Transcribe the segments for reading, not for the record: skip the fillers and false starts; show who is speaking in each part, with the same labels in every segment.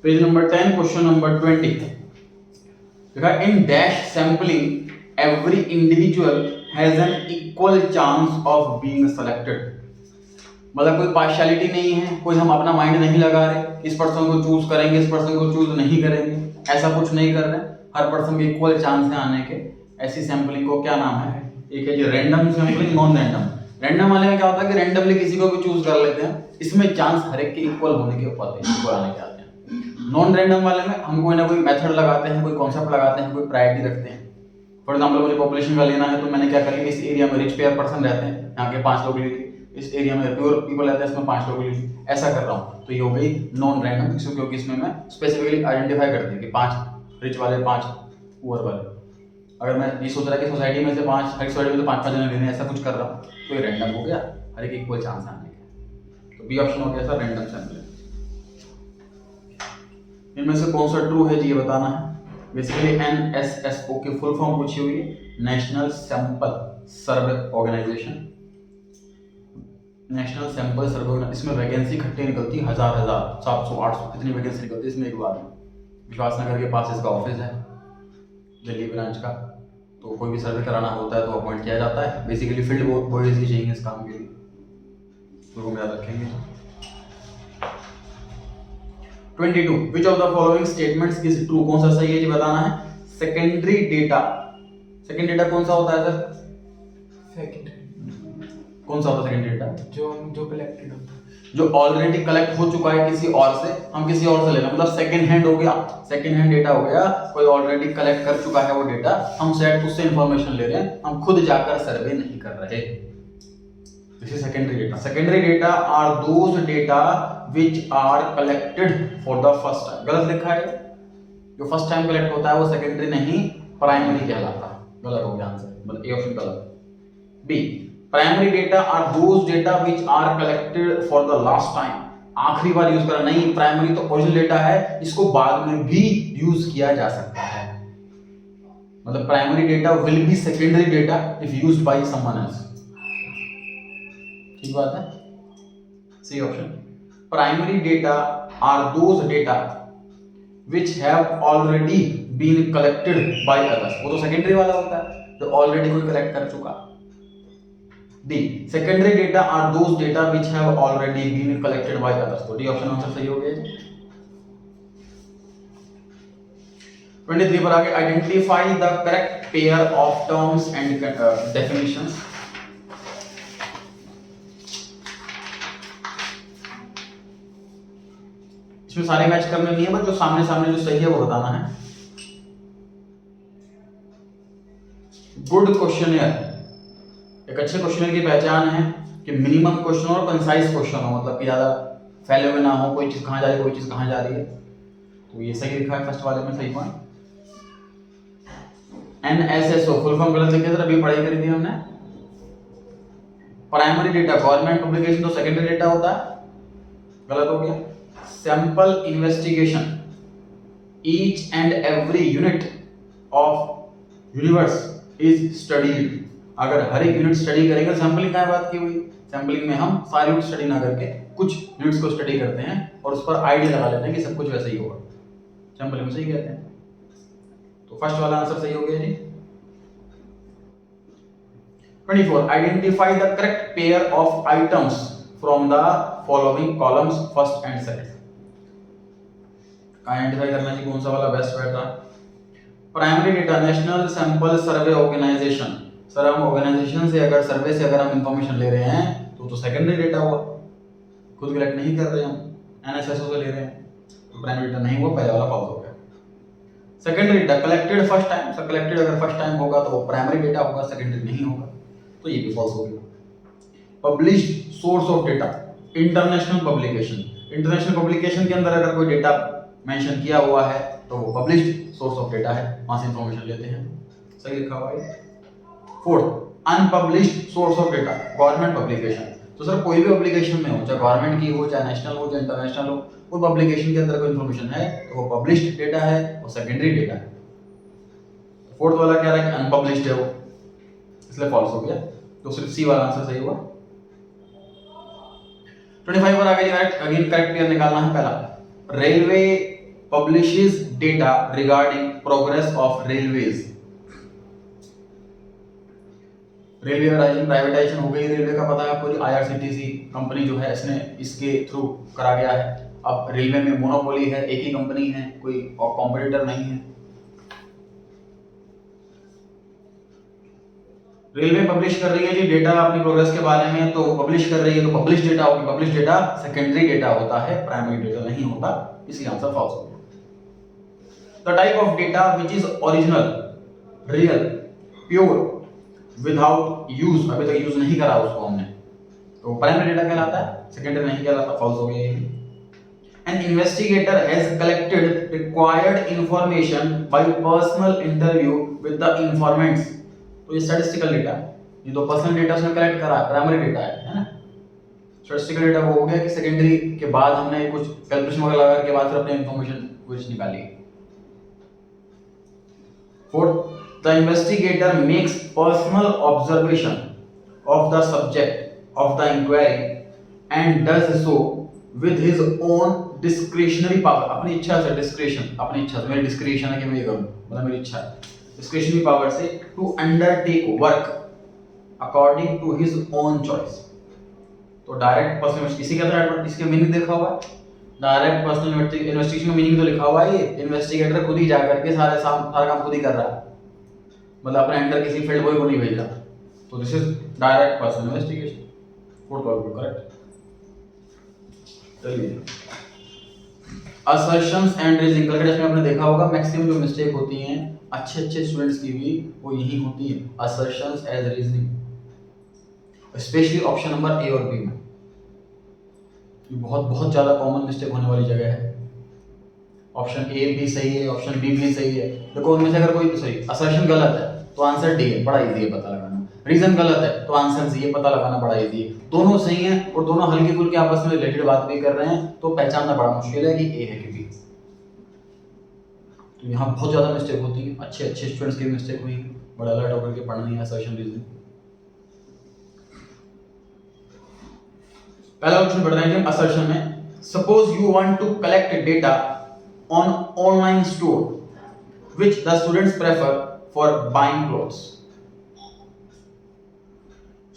Speaker 1: Page number 10 question number 20 देखा, in dash sampling every individual has an equal chance of being selected. मतलब कोई partiality नहीं है, कोई हम अपना माइंड नहीं लगा रहे, इस पर्सन को चूज करेंगे इस पर्सन को चूज नहीं करेंगे, ऐसा कुछ नहीं कर रहे। हर पर्सन के इक्वल चांस है आने के। ऐसी सैंपलिंग को क्या नाम है? एक है जी random sampling, non random. Random वाले में क्या होता है कि रैंडमली किसी को भी चूज कर लेते हैं, इसमें चांस हर एक के इक्वल होने के होते हैं, इक्वल आने के आते हैं। नॉन रैंडम वाले में हम कोई ना कोई मेथड लगाते हैं, कोई कॉन्सेप्ट लगाते हैं, कोई प्रायोरिटी रखते हैं। फॉर एग्जाम्पल मुझे पॉपुलेशन का लेना है तो मैंने क्या कर लिया, इस एरिया में रिच पेयर पर्सन रहते हैं, यहाँ के 5 लोग ले लिए, इस एरिया में प्योर पीपल रहते हैं, इसमें 5 लोग ले लिए, ऐसा कर रहा हूँ। तो ये हो गई नॉन रैंडम, क्योंकि इसमें मैं स्पेसिफिकली आइडेंटिफाई कर दी कि 5 रिच वाले 5 पुअर वाले। अगर मैं ये सोच रहा कि सोसाइटी में से 5 हर सोसाइटी में तो 5-5 जने लेने, ऐसा कुछ कर रहा हूँ तो ये रैंडम हो गया, हर एक इक्वल चांस आने का। तो बी ऑप्शन हो गया सर रैंडम सैंपलिंग। इनमें से कौन सा ट्रू है जी ये बताना है। बेसिकली NSSO की फुल फॉर्म पूछी हुई है, national sample survey organisation. National sample survey organisation, इसमें वैकेंसी खट्टी निकलती है, 1000 700 800 कितनी वैकेंसी निकलती है इसमें एक बार में। विकासनगर के पास इसका ऑफिस है, दिल्ली ब्रांच का। तो कोई भी सर्वे कराना होता है तो अपॉइंट किया जाता है। बेसिकली फील्ड बॉडीज ही चाहिए इस काम के लिए, तो हम याद रखेंगे। 22 which of the following statements is true? कौन सा सही है जी बताना है। सेकेंडरी डेटा, सेकेंड डेटा कौन सा होता है सर?
Speaker 2: सेकेंडरी
Speaker 1: कौन सा होता है सेकेंडरी डेटा?
Speaker 2: जो कलेक्टेड होता है,
Speaker 1: जो ऑलरेडी कलेक्ट हो चुका है किसी और से, हम किसी और से ले रहे हैं, मतलब सेकंड हैंड हो गया, सेकंड हैंड डेटा हो गया, कोई ऑलरेडी कलेक्ट कर चुका है वो डेटा, हम शायद उससे इंफॉर्मेशन ले रहे हैं, हम खुद जाकर सर्वे नहीं कर रहे। This is secondary data. Secondary data are those data which are collected for the first time. गलत लिखा है, जो फर्स्ट टाइम कलेक्ट होता है वो सेकेंडरी नहीं प्राइमरी कहलाता है। गलत हो गया आंसर, मतलब ए ऑप्शन गलत। B primary data are those data which are collected for the last time. आखिरी बार यूज करा नहीं, प्राइमरी तो ओरिजिनल डेटा है, इसको बाद में भी यूज किया जा सकता है। मतलब primary data will be secondary data if used by someone else. ठीक बात है, C option. Primary data are those data which have already been collected by others। वो तो सेकेंडरी वाला होता है जो ऑलरेडी कोई कलेक्ट कर चुका। D secondary data are those data which have already been collected by others। तो डी ऑप्शन आंसर सही हो गया। 23 पर आगे, identify the correct pair of terms and definitions. इसमें सारे मैच करने नहीं है, बस जो सामने सामने जो सही है वो बताना है। गुड क्वेश्चनियर, एक अच्छे क्वेश्चनियर की पहचान है कि मिनिमम क्वेश्चन और कंसाइज क्वेश्चन हो, मतलब कि ज्यादा फैले हुए ना हो, कोई चीज कहां जा रही है कोई चीज कहां जा रही है। तो ये सही लिखा है फर्स्ट वाले में, सही पॉइंट। NSSO फुल फॉर्म गलत लिखे सर, अभी पढ़ाई करी थी हमने। प्राइमरी डेटा गवर्नमेंट पब्लिकेशन, तो सेकेंडरी डेटा होता है, गलत हो गया। Sample investigation, each and every unit of universe is studied. अगर हर एक यूनिट स्टडी करेंगे, सैंपलिंग का बात की हुई, सैंपलिंग में हम सारे यूनिट स्टडी ना करके कुछ यूनिट्स को स्टडी करते हैं और उस पर आइडिया लगा लेते हैं कि सब कुछ वैसा ही होगा, सैंपलिंग में सही कहते हैं। तो फर्स्ट वाला आंसर सही हो गया जी। 24 identify the correct pair of items from the following columns first and second. आइडेंटिफाई करना चाहिए कौन सा वाला बेस्ट बैठ रहा है। Primary data national sample survey organisation. Sir हम ऑर्गेनाइजेशन से अगर सर्वे से अगर हम इंफॉर्मेशन ले रहे हैं तो सेकेंडरी डेटा हुआ, खुद कलेक्ट नहीं कर रहे हम, NSSO से ले रहे हैं, तो प्राइमरी डेटा नहीं हुआ, पहले वाला फॉल्स हो गया। Secondary data collected first time, sir collected अगर फर्स्ट टाइम होगा तो वो प्राइमरी डेटा होगा, सेकेंडरी नहीं होगा, तो ये भी फॉल्स हो गया। Published source of data international publication. International publication के अंदर अगर कोई डेटा मेंशन किया हुआ है तो वो पब्लिश्ड सोर्स ऑफ डेटा है, वहां से इंफॉर्मेशन लेते हैं, सही लिखा हुआ है। Fourth unpublished source of data government publication. तो सर कोई भी पब्लिकेशन में हो, चाहे गवर्नमेंट की हो, चाहे नेशनल हो, चाहे इंटरनेशनल हो, वो पब्लिकेशन के अंदर कोई इंफॉर्मेशन है तो वो पब्लिश्ड डेटा है, वो सेकेंडरी डेटा है। फोर्थ वाला क्या रहा है कि अनपब्लिश्ड है वो, इसलिए फॉल्स हो गया, तो सिर्फ सी वाला आंसर सही हुआ। 25 पर आगे अगेन करेक्ट पेयर निकालना है। पहला, railway publishes data regarding progress of railways. Railway privatisation हो गई रेलवे का, पता है आपको, आईआरसीटीसी कंपनी जो है इसने इसके थ्रू करा गया है। अब रेलवे में मोनोपोली है, एक ही कंपनी है, कोई और कॉम्पिटिटर नहीं है। रेलवे पब्लिश कर रही है जी डेटा अपनी प्रोग्रेस के बारे में, तो पब्लिश कर रही है तो पब्लिश डेटा होगी। पब्लिश डेटा सेकेंडरी डेटा होता है, प्राइमरी डेटा नहीं होता, इसलिए आंसर फॉल्स हो गया। The type of data which is original, real, pure, without use, अभी तक यूज नहीं करा उसको हमने, तो प्राइमरी डेटा कहलाता है, सेकेंडरी नहीं कहलाता, फॉल्स हो गया ये। An investigator has collected required information by personal interview with the informants। तो ये स्टैटिस्टिकल डेटा, ये तो पर्सनल डेटा उसने कलेक्ट करा, प्राइमरी डेटा है ना। स्टैटिस्टिकल डेटा वो हो गया कि सेकेंडरी के बाद हमने कुछ कैलकुलेशन वगैरह लगा के बाद फिर अपने इंफॉर्मेशन कुछ निकाली। Fourth, the investigator makes personal observation of the subject of the inquiry and does so with his own discretionary power। अपनी इच्छा से, डिस्क्रेशन, अपनी इच्छा से, मेरी डिस्क्रिशन है कि मैं ये करूं, मतलब मेरी इच्छा है, डिस्क्रिशनरी पावर से, to undertake work according to his own choice. तो डायरेक्ट पर्सनल, किसी के अंदर इसके मीनिंग देखा हुआ है, डायरेक्ट पर्सनल इन्वेस्टिगेशन का मीनिंग तो लिखा हुआ है, ये इन्वेस्टिगेटर खुद ही जा करके सारा काम खुद ही कर रहा है, मतलब अपने अंडर किसी फील्ड बॉय को नहीं भेज रहा, तो this is direct personal investigation. Fourth वाला करेक्ट। चलिए, असर्शंस एंड रीजनिंग, कल के टेस्ट में आपने देखा होगा मैक्सिमम जो मिस्टेक होती हैं अच्छे स्टूडेंट्स की भी वो यही होती है, assertions as reasoning, specially option number A और बी में। ये बहुत ज्यादा कॉमन मिस्टेक होने वाली जगह है। ऑप्शन ए भी सही है, ऑप्शन बी भी सही है, देखो उनमें से अगर कोई सही, असर्शन गलत है तो आंसर डी है, बड़ा इजी है पता लगाना। रीजन गलत है तो आंसर सी है, पता लगाना बड़ा इजी है। दोनों सही हैं और दोनों हल्की फुल्की आपस में रिलेटेड बात भी कर रहे हैं, तो पहचानना बड़ा मुश्किल है कि ए है कि बी। तो यहाँ बहुत ज्यादा मिस्टेक होती है, अच्छे स्टूडेंट्स की मिस्टेक हुई, बड़ा अलर्ट होकर के पढ़ना है असर्शन रीजनिंग। पहला ऑप्शन पढ़ रहे हैं असर्शन में, suppose you want to collect data on online store which the students prefer for buying clothes.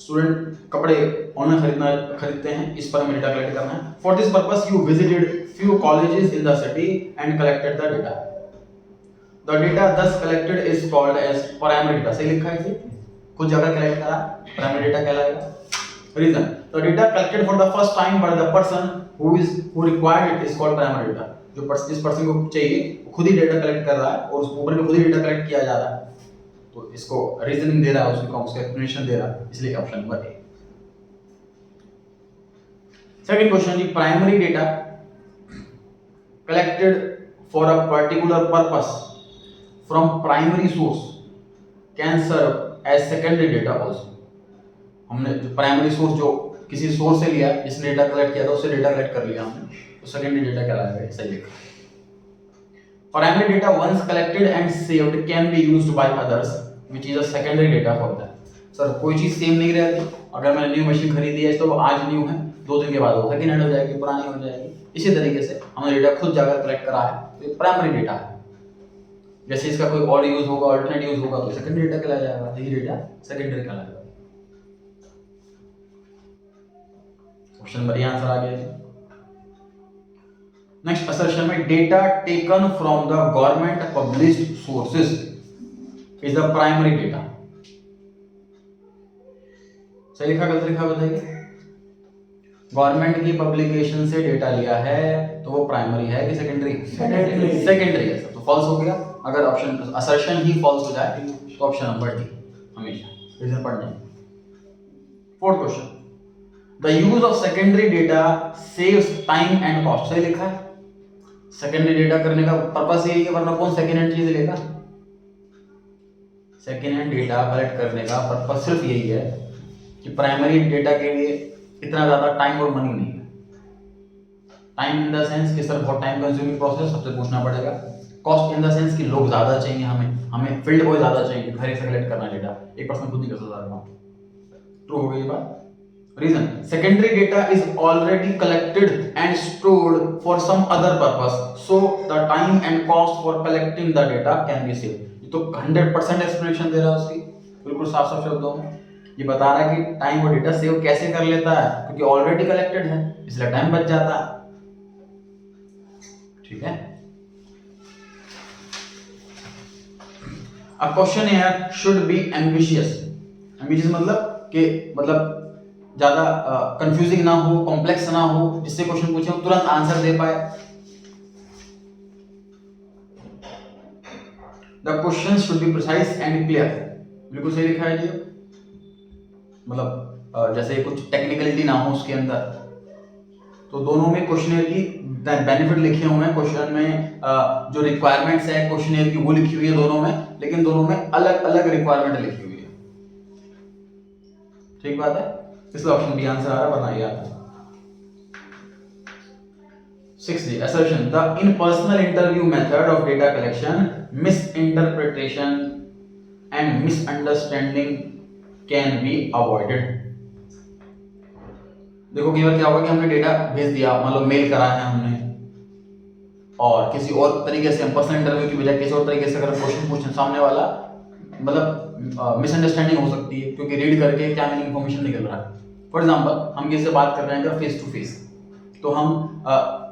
Speaker 1: Student कपड़े ऑनलाइन खरीदते हैं, इस पर हमें डेटा कलेक्ट करना है। For this purpose you visited few colleges in the city and collected the data. The data thus collected is called as primary data. सही लिखा है इसे, कुछ जगह कलेक्ट करा, प्राइमरी डेटा कहलाएगा। Reason, the data collected for the first time by the person who required it is called primary data. जिस person को चाहिए वो खुद ही डेटा कलेक्ट कर रहा है और उसके ऊपर भी खुद ही डेटा कलेक्ट किया जा रहा है, तो इसको रीजनिंग दे रहा है, उसको एक्सप्लेनेशन दे रहा है, इसलिए option number A. Second question जी, primary data collected for a particular purpose from primary source can serve as secondary data also. हमने जो प्राइमरी सोर्स जो किसी सोर्स से लिया, जिसने डेटा कलेक्ट किया था उससे डेटा कलेक्ट कर लिया हमने, तो सेकेंडरी डेटा कहलाएगा। सही लिखा। Primary data once collected and saved can be used by others which is a secondary data for that. Sir कोई चीज सेम नहीं रहती, अगर मैंने न्यू मशीन खरीदी है तो वो आज न्यू है, 2 दिन के बाद वो सेकेंड हैंड हो जाएगी, पुरानी हो जाएगी। इसी तरीके से हमने डेटा खुद जाकर कलेक्ट करा है, तो ये प्राइमरी डेटा है। जैसे इसका कोई और यूज होगा, अल्टरनेट यूज होगा, तो सेकेंडरी डेटा कहलाया जाएगा, यही डेटा सेकेंडरी कहलाएगा। ऑप्शन नंबर ए आंसर आ गया। नेक्स्ट असर्शन में, data taken from the government published sources is the primary data. सही लिखा गलत लिखा बताइए। गवर्नमेंट की पब्लिकेशन से डेटा लिया है तो वो प्राइमरी है कि सेकेंडरी? सेकेंडरी है, तो फॉल्स हो गया। अगर ऑप्शन असर्शन ही फॉल्स हो जाए तो ऑप्शन नंबर डी हमेशा रीजन पढ़ना। Fourth question, the use of secondary data saves time and cost. सही लिखा है। सेकेंडरी डेटा करने का पर्पस यही है, वरना कौन सेकेंड हैंड चीज लेगा? सेकेंड हैंड डेटा कलेक्ट करने का पर्पस सिर्फ यही है कि प्राइमरी डेटा के लिए इतना ज्यादा टाइम और मनी नहीं है। टाइम इन द सेंस कि सर बहुत टाइम कंज्यूमिंग प्रोसेस, सबसे पूछना पड़ेगा। कॉस्ट इन द सेंस कि लोग ज्यादा चाहिए, हमें फील्ड बॉय ज्यादा चाहिए, घर से कलेक्ट करना डेटा, एक पर्सन खुद नहीं कर सकता। ट्रू हो गई ये बात। Reason: secondary data is already collected and stored for some other purpose, so the time and cost for collecting the data can be saved. ये तो 100% एक्सप्लेनेशन दे रहा है उसकी, बिल्कुल साफ साफ शब्दों में ये बता रहा है कि टाइम और डेटा सेव कैसे कर लेता है, क्योंकि ऑलरेडी कलेक्टेड है इसलिए टाइम बच जाता है। ठीक है। A question here should be ambitious. Ambitious मतलब ज्यादा कंफ्यूजिंग ना हो, कॉम्प्लेक्स ना हो, जिससे क्वेश्चन पूछे हम तुरंत आंसर दे पाए। The questions should be precise and clear. बिल्कुल सही लिखा है जी। मतलब जैसे कुछ टेक्निकलिटी ना हो उसके अंदर। तो दोनों में क्वेश्चनर की बेनिफिट लिखे हुए हैं, क्वेश्चन में जो रिक्वायरमेंट्स है क्वेश्चनर की वो लिखी हुई है दोनों में, लेकिन दोनों में अलग अलग रिक्वायरमेंट लिखी हुई है। ठीक बात है, इसलिए ऑप्शन बी आंसर आ रहा है, वरना ये आता है। 6D assertion: the impersonal interview method of data collection, misinterpretation and misunderstanding can be avoided. देखो कई बार क्या होगा कि हमने डेटा भेज दिया, मान लो मेल करा है हमने, और किसी और तरीके से हम पर्सनल इंटरव्यू की बजाय किसी और तरीके से अगर क्वेश्चन पूछें, सामने वाला मतलब मिसअंडरस्टैंडिंग हो सकती है, क्योंकि रीड करके क्या मीनिंग इन्फॉर्मेशन निकल रहा है। फॉर एग्जांपल हम किसी से बात कर रहे हैं अगर फेस टू फेस, तो हम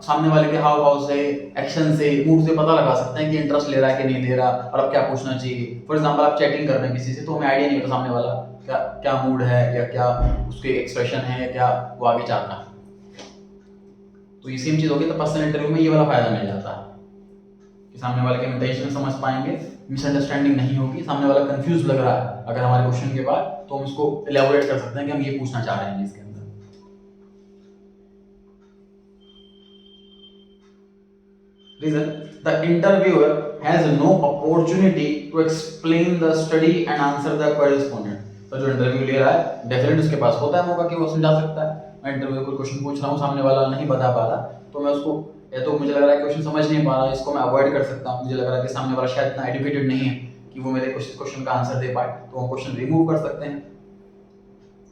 Speaker 1: सामने वाले के हाव भाव से, एक्शन से, मूड से पता लगा सकते हैं कि इंटरेस्ट ले रहा है कि नहीं ले रहा, और अब क्या पूछना चाहिए। फॉर एग्जांपल आप चैटिंग कर रहे हैं किसी से, तो हमें आइडिया नहीं होता सामने वाला क्या क्या मूड है या क्या उसके एक्सप्रेशन है या क्या वो आगे चाहता है। तो ये सेम चीज होगी, तो पर्सनल इंटरव्यू में ये वाला फायदा मिल जाता है कि सामने वाले के इंटेंशन समझ पाएंगे, मिसअंडरस्टैंडिंग नहीं होगी, सामने वाला कंफ्यूज लग रहा है अगर हमारे क्वेश्चन के बाद, तो हम उसको एलैबोरेट कर सकते हैं कि हम ये पूछना चाह रहे हैं इसके अंदर। Reason: the interviewer has no opportunity to explain the study and answer the correspondent. तो जो इंटरव्यू ले रहा है डेफिनेटली उसके पास होता है मौका कि वो समझा सकता है। मैं इंटरव्यू को क्वेश्चन पूछ रहा हूँ, सामने वाला नहीं बता पा रहा, तो मैं उसको, या तो मुझे लग रहा है क्वेश्चन समझ नहीं पा रहा, इसको मैं अवॉइड कर सकता हूँ, मुझे लग रहा है कि सामने वाला शायद इतना एजुकेटेड नहीं है कि वो मेरे क्वेश्चन का आंसर दे पाए, तो हम क्वेश्चन रिमूव कर सकते हैं,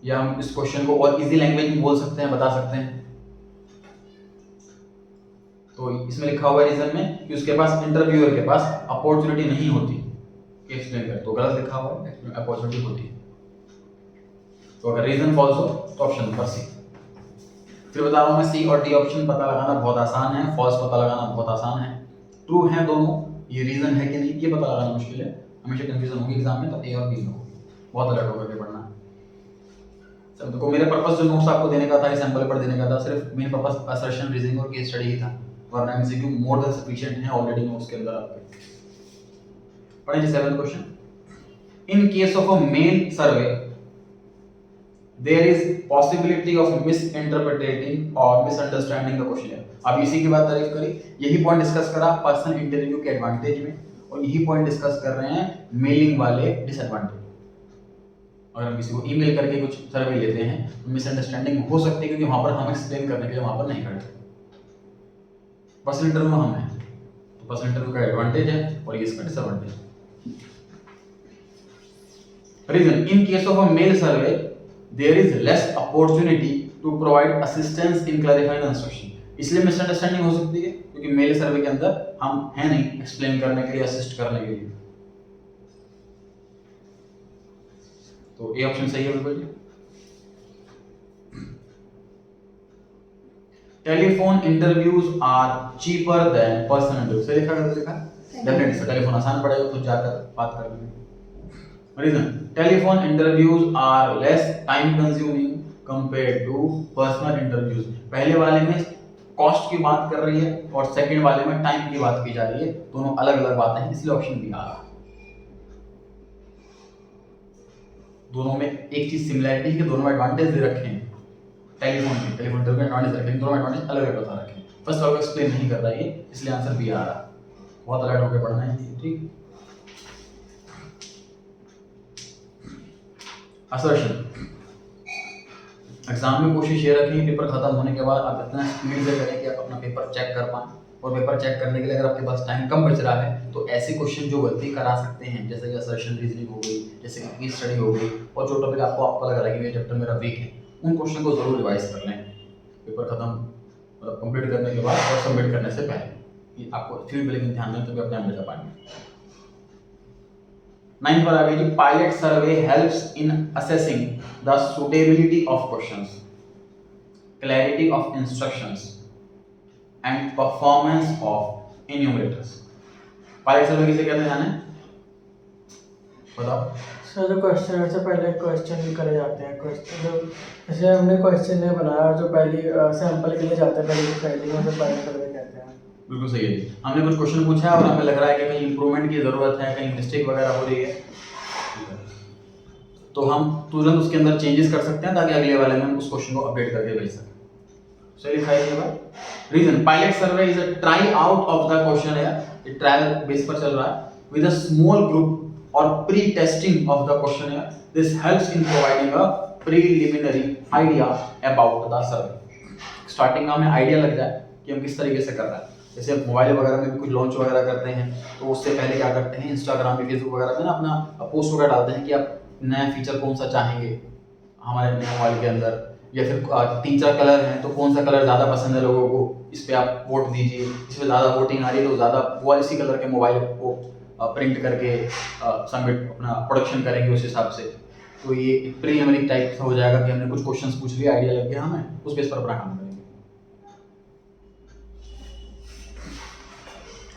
Speaker 1: या हम इस क्वेश्चन को और इजी लैंग्वेज में बोल सकते हैं, बता सकते हैं। तो इसमें लिखा हुआ है रीजन में कि उसके पास, इंटरव्यूअर के पास अपॉर्चुनिटी नहीं होती कि एक्सप्लेन कर, तो गलत लिखा हुआ है, अपॉर्चुनिटी होती है। तो अगर रीजन फॉल्स हो तो ऑप्शन नंबर सी। फिर बता रहा हूं मैं, सी और डी ऑप्शन पता लगाना बहुत आसान है, फॉल्स पता लगाना बहुत आसान है। ट्रू है दोनों, ये रीजन है कि नहीं ये पता लगाना मुश्किल है, हमेशा कंफ्यूजन होगी एग्जाम में, तो ए और बी में होगी, बहुत अलर्ट होकर के पढ़ना। सब देखो, मेरा पर्पस जो नोट्स आपको देने का था, सैंपल पेपर देने का था, सिर्फ मेन पर्पस असर्शन, रीजनिंग और केस स्टडी ही था, वरना एमसीक्यू मोर देन सफिशिएंट है ऑलरेडी नोट्स के अंदर आपके। पढ़ें जी 7th question. In case of a mail survey there is possibility of misinterpreting और मिसअंडरस्टैंडिंग द क्वेश्चन। अब इसी की बात तारीफ करी, यही पॉइंट डिस्कस करा पर्सनल इंटरव्यू के एडवांटेज में, और यही पॉइंट डिस्कस कर रहे हैं मेलिंग वाले डिसएडवांटेज। अगर हम किसी को ईमेल करके कुछ सर्वे लेते हैं तो मिसअंडरस्टैंडिंग हो सकती है, क्योंकि वहां पर हम एक्सप्लेन करने के लिए वहां पर नहीं खड़े। पर्सनल इंटरव्यू में हम हैं, तो पर्सनल इंटरव्यू का एडवांटेज है और ये इसका disadvantage. Reason: in case of a mail survey there is less opportunity to provide assistance in clarifying the instruction. इसलिए मिसअंडरस्टैंडिंग हो सकती है क्योंकि मेल सर्वे के अंदर हम हैं नहीं एक्सप्लेन करने के लिए, असिस्ट करने के लिए। तो ए ऑप्शन सही है बिल्कुल जी। Telephone interviews are cheaper than personal interview. सही लिखा कर लिखा डेफिनेटली सर, टेलीफोन आसान पड़ेगा खुद जाकर बात कर लेंगे। Reason: telephone interviews are less time consuming compared to personal interviews. पहले वाले में कॉस्ट की बात कर रही है और सेकंड वाले में टाइम की बात की जा रही है, दोनों अलग अलग बातें हैं, इसलिए ऑप्शन बी आ रहा है। दोनों में एक चीज सिमिलरिटी है कि दोनों एडवांटेज दे रखे हैं, टेलीफोन इंटरव्यू के एडवांटेज रखे हैं, दोनों एडवांटेज अलग अलग बता रखे हैं। फर्स्ट वाला एक्सप्लेन नहीं कर रहा है ये, इसलिए आंसर बी आ रहा है। बहुत अलर्ट होकर पढ़ना है, ठीक। असर्शन: एग्जाम में कोशिश ये रखें पेपर खत्म होने के बाद आप इतना स्पीड से करें कि आप अपना पेपर चेक कर पाएं, और पेपर चेक करने के लिए अगर आपके पास टाइम कम बच रहा है तो ऐसे क्वेश्चन जो गलती करा सकते हैं, जैसे कि असर्शन रीजनिंग हो गई, जैसे कि केस स्टडी हो गई, और जो टॉपिक आपको लग रहा है कि ये चैप्टर मेरा वीक है, उन क्वेश्चन को जरूर रिवाइज कर लें पेपर खत्म मतलब कंप्लीट करने के बाद और सबमिट करने से पहले। ये आपको फील्ड पे लेकिन ध्यान दें तभी अपने आप बचा पाएंगे। 9 पर आ गई जी, pilot survey helps in assessing the suitability of questions, clarity of instructions and performance of enumerators. Pilot survey किसे कहते हैं जाने बताओ।
Speaker 2: सर जो क्वेश्चन से पहले क्वेश्चन भी करे जाते हैं, क्वेश्चन जो जैसे हमने क्वेश्चन नहीं बनाया और जो पहली सैंपल के लिए जाते हैं पहले फाइलिंग में, पायलट सर्वे कहते हैं।
Speaker 1: बिल्कुल सही है जी। हमने कुछ क्वेश्चन पूछा है और हमें लग रहा है कि कहीं इंप्रूवमेंट की जरूरत है, कहीं मिस्टेक वगैरह हो रही है, तो हम तुरंत उसके अंदर चेंजेस कर सकते हैं ताकि अगले वाले में हम उस क्वेश्चन को अपडेट करके भेज सकें। सही लिखा है ये बात। Reason, pilot survey is a try out of the question है, ये ट्रायल बेस पर चल रहा है with a small group or pre-testing of the questionnaire. This helps in providing a preliminary idea about the survey. Starting में हमें idea लग जाए कि हम किस तरीके से कर रहे हैं। जैसे मोबाइल वगैरह में भी कुछ लॉन्च वगैरह करते हैं तो उससे पहले क्या करते हैं, इंस्टाग्राम पे फेसबुक वगैरह में ना अपना पोस्ट वगैरह डालते हैं कि आप नया फीचर कौन सा चाहेंगे हमारे नए मोबाइल के अंदर, या फिर 3-4 कलर हैं तो कौन सा कलर ज़्यादा पसंद है लोगों को, इस पर आप वोट दीजिए, इस पर ज़्यादा वोटिंग आ रही है तो ज़्यादा वो इसी कलर के मोबाइल को प्रिंट करके सबमिट अपना प्रोडक्शन करेंगे उस हिसाब से। तो ये प्रीलिमिनरी टाइप हो जाएगा कि हमने कुछ क्वेश्चंस पूछ लिया, आइडिया लग गया हमें, उस बेस पर अपना काम करेंगे।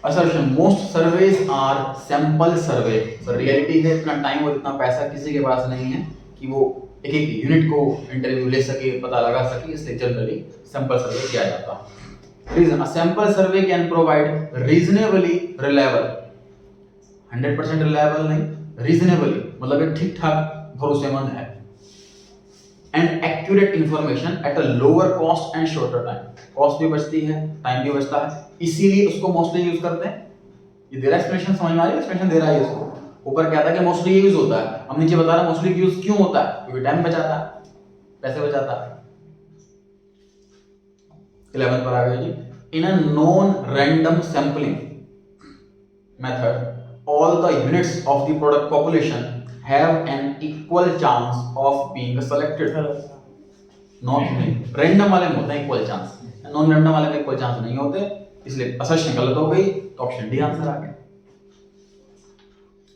Speaker 1: Assertion, most surveys are sample survey. Sir reality है इतना टाइम और इतना पैसा किसी के पास नहीं है कि वो एक एक यूनिट को इंटरव्यू ले सके, पता लगा सके, इसलिए जनरली सैंपल सर्वे किया जाता है। Reason, a sample survey can provide reasonably reliable, 100% reliable नहीं, रीजनेबली मतलब ये ठीक ठाक भरोसेमंद है, and accurate information at a lower cost and shorter time. Cost भी बचती है, टाइम भी बचता है, इसीलिए उसको मोस्टली यूज करते हैं। ये दे रहा एक्सप्लेनेशन, समझ में आ रही है, एक्सप्लेनेशन दे रहा है इसको। ऊपर क्या था कि मोस्टली यूज होता है, हम नीचे बता रहा मोस्टली यूज क्यों होता है, क्योंकि टाइम बचाता है, पैसे बचाता है। 11 पर आ गया जी, in a non random sampling method all the units of the product population have an equal chance of being selected. Non random वाले में होता है इक्वल चांस, नॉन रैंडम वाले में इक्वल चांस नहीं होते, इसलिए असर्शन गलत हो गई तो ऑप्शन डी आंसर आ गया।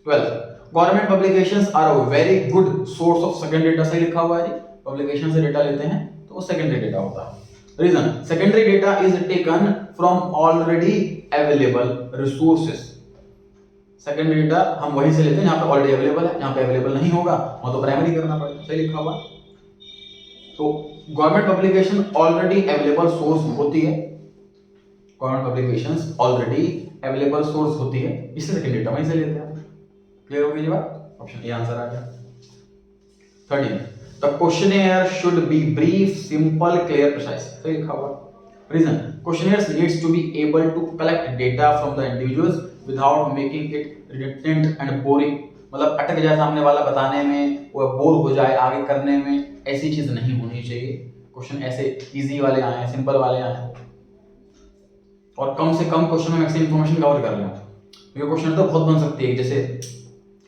Speaker 1: 12, government publications are a very good source of secondary data. सही लिखा हुआ है जी, पब्लिकेशन से डेटा लेते हैं तो वो सेकेंडरी डेटा होता है। Reason, secondary data is taken from already available resources. Secondary data हम वहीं से लेते हैं जहाँ पे ऑलरेडी अवेलेबल है, जहाँ पे अवेलेबल नहीं होगा वहाँ तो प्राइमरी करना पड़ेगा। सही लिखा हुआ। तो government publication already available source होती है, government publications already available source होती है, इसलिए सेकेंडरी डेटा वहीं से लेते हैं। क्लियर हो गई जी बात, ऑप्शन ए आंसर आ गया। 13, the questionnaire should be brief, simple, clear, precise. सही लिखा हुआ। Reason, questionnaires needs to be able to collect data from the individuals without making it redundant and boring। मतलब अटक जाए सामने वाला बताने में, वो बोर हो जाए आगे करने में, ऐसी चीज नहीं होनी चाहिए। क्वेश्चन ऐसे इजी वाले आए, सिंपल वाले आए, और कम से कम क्वेश्चन में मैक्सिमम इंफॉर्मेशन कवर कर लें। क्योंकि क्वेश्चन तो बहुत बन सकती है, जैसे